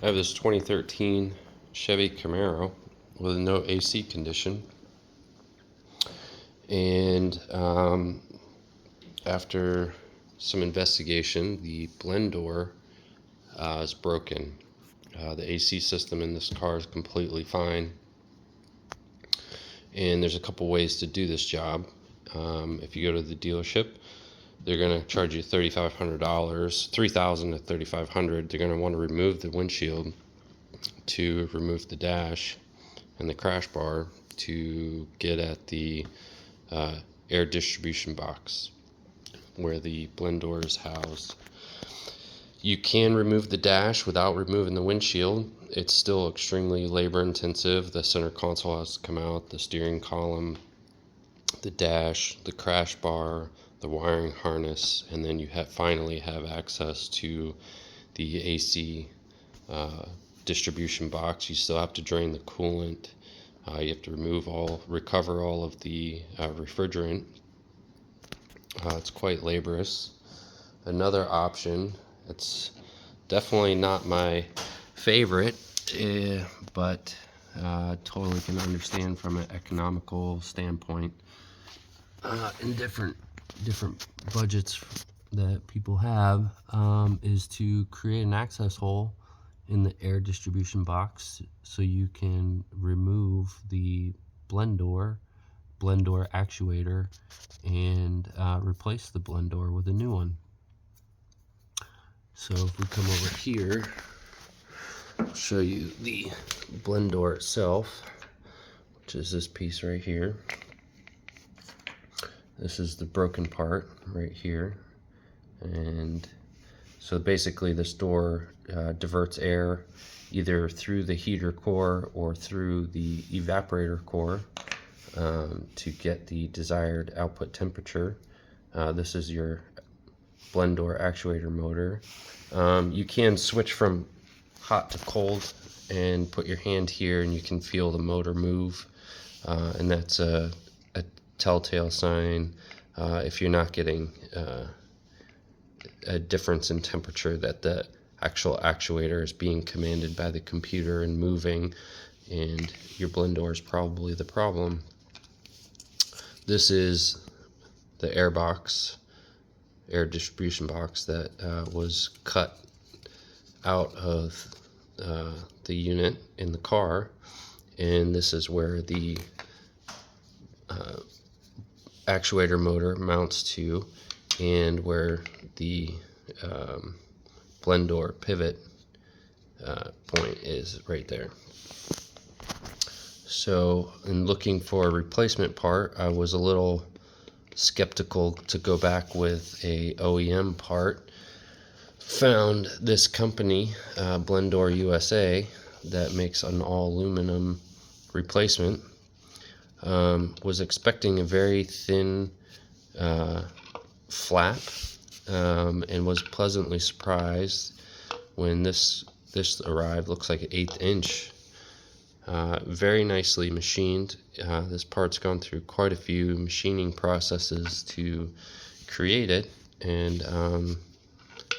I have this 2013 Chevy Camaro with no AC condition, and after some investigation, the blend door is broken. The AC system in this car is completely fine, and there's a couple ways to do this job. If you go to the dealership, they're going to charge you $3,500, $3,000 to $3,500. They're going to want to remove the windshield to remove the dash and the crash bar to get at the air distribution box where the blend door is housed. You can remove the dash without removing the windshield. It's still extremely labor intensive. The center console has to come out, the steering column, the dash, the crash bar, the wiring harness, and then you finally have access to the AC distribution box. You still have to drain the coolant. You have to recover all of the refrigerant. It's quite laborious. Another option, it's definitely not my favorite, but totally can understand from an economical standpoint. In different budgets that people have, is to create an access hole in the air distribution box so you can remove the blend door actuator and replace the blend door with a new one. So if we come over here, I'll show you the blend door itself, which is this piece right here. This is the broken part right here, and so basically this door diverts air either through the heater core or through the evaporator core to get the desired output temperature. This is your blend door actuator motor. You can switch from hot to cold and put your hand here and you can feel the motor move, and that's a telltale sign if you're not getting a difference in temperature that the actual actuator is being commanded by the computer and moving, and your blend door is probably the problem. This is the air distribution box that was cut out of the unit in the car, and this is where the actuator motor mounts to, and where the blend door pivot point is right there. So in looking for a replacement part, I was a little skeptical to go back with a OEM part. Found this company, Blend Door USA, that makes an all aluminum replacement. Was expecting a very thin flap, and was pleasantly surprised when this arrived. Looks like an 1/8 inch. Very nicely machined. This part's gone through quite a few machining processes to create it, and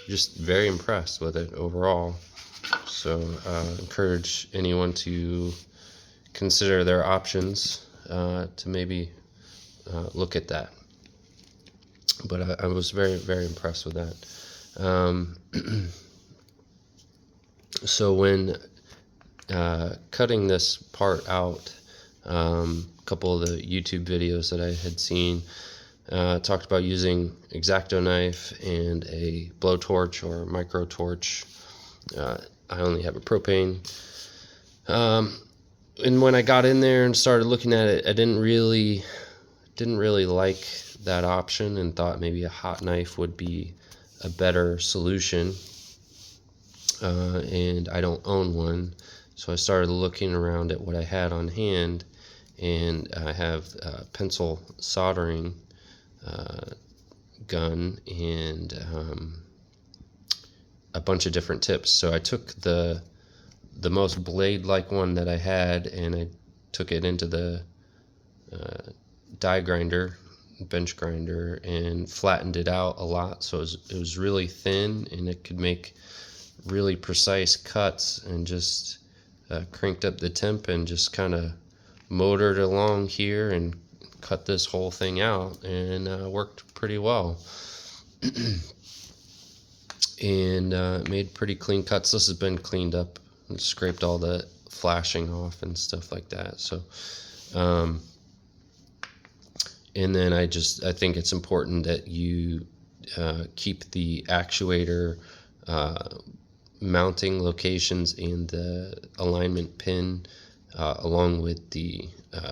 just very impressed with it overall. So encourage anyone to consider their options, to maybe look at that. But I was very, very impressed with that. So when cutting this part out, a couple of the YouTube videos that I had seen talked about using X-Acto knife and a blowtorch or micro torch. I only have a propane. And when I got in there and started looking at it, I didn't really like that option, and thought maybe a hot knife would be a better solution. And I don't own one, so I started looking around at what I had on hand, and I have a pencil soldering gun and a bunch of different tips. So I took the most blade-like one that I had, and I took it into the die grinder, bench grinder, and flattened it out a lot, so it was really thin, and it could make really precise cuts and just cranked up the temp and just kind of motored along here and cut this whole thing out, and worked pretty well. And made pretty clean cuts. This has been cleaned up and scraped all the flashing off and stuff like that. So and then I think it's important that you keep the actuator mounting locations and the alignment pin along with the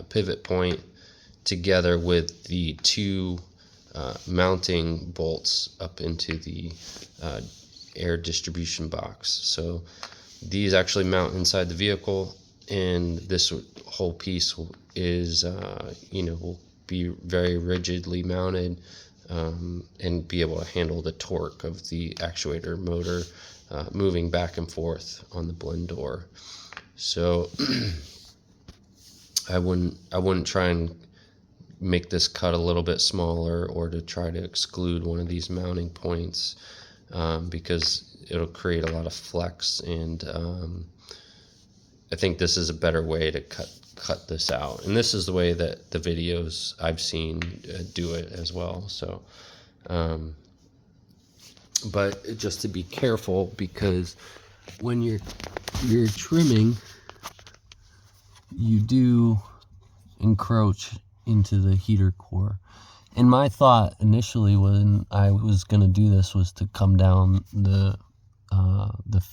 pivot point together with the two mounting bolts up into the air distribution box. So these actually mount inside the vehicle, and this whole piece is will be very rigidly mounted and be able to handle the torque of the actuator motor moving back and forth on the blend door. So I wouldn't try and make this cut a little bit smaller or to try to exclude one of these mounting points because it'll create a lot of flex, and I think this is a better way to cut this out, and this is the way that the videos I've seen do it as well. So but just to be careful, because when you're trimming, you do encroach into the heater core. And my thought initially when I was going to do this was to come down the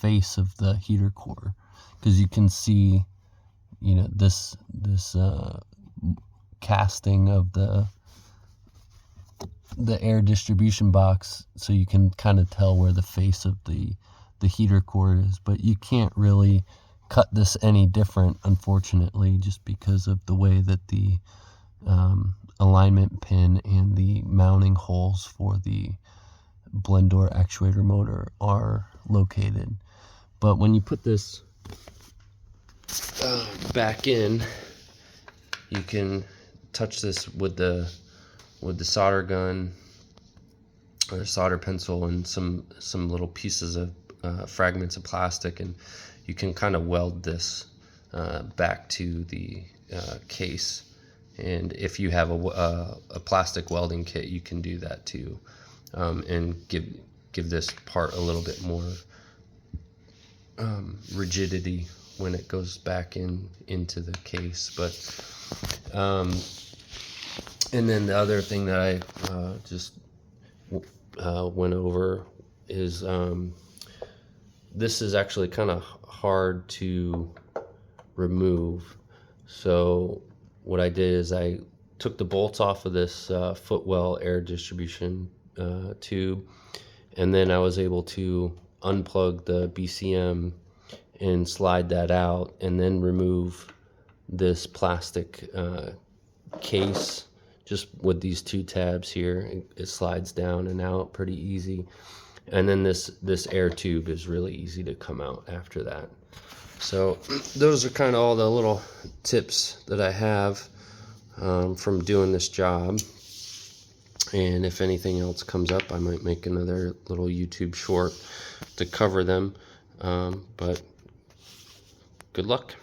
face of the heater core, because you can see, this casting of the air distribution box, so you can kind of tell where the face of the heater core is. But you can't really cut this any different, unfortunately, just because of the way that the alignment pin and the mounting holes for the blend door actuator motor are located. But when you put this back in, you can touch this with the solder gun or solder pencil and some little pieces of fragments of plastic, and you can kind of weld this back to the case. And if you have a plastic welding kit, you can do that too, and give this part a little bit more rigidity when it goes back into the case. But and then the other thing that I just went over is this is actually kind of hard to remove. So what I did is I took the bolts off of this footwell air distribution tube, and then I was able to unplug the BCM and slide that out, and then remove this plastic case just with these two tabs here. It slides down and out pretty easy, and then this air tube is really easy to come out after that. So those are kind of all the little tips that I have from doing this job. And if anything else comes up, I might make another little YouTube short to cover them. But good luck.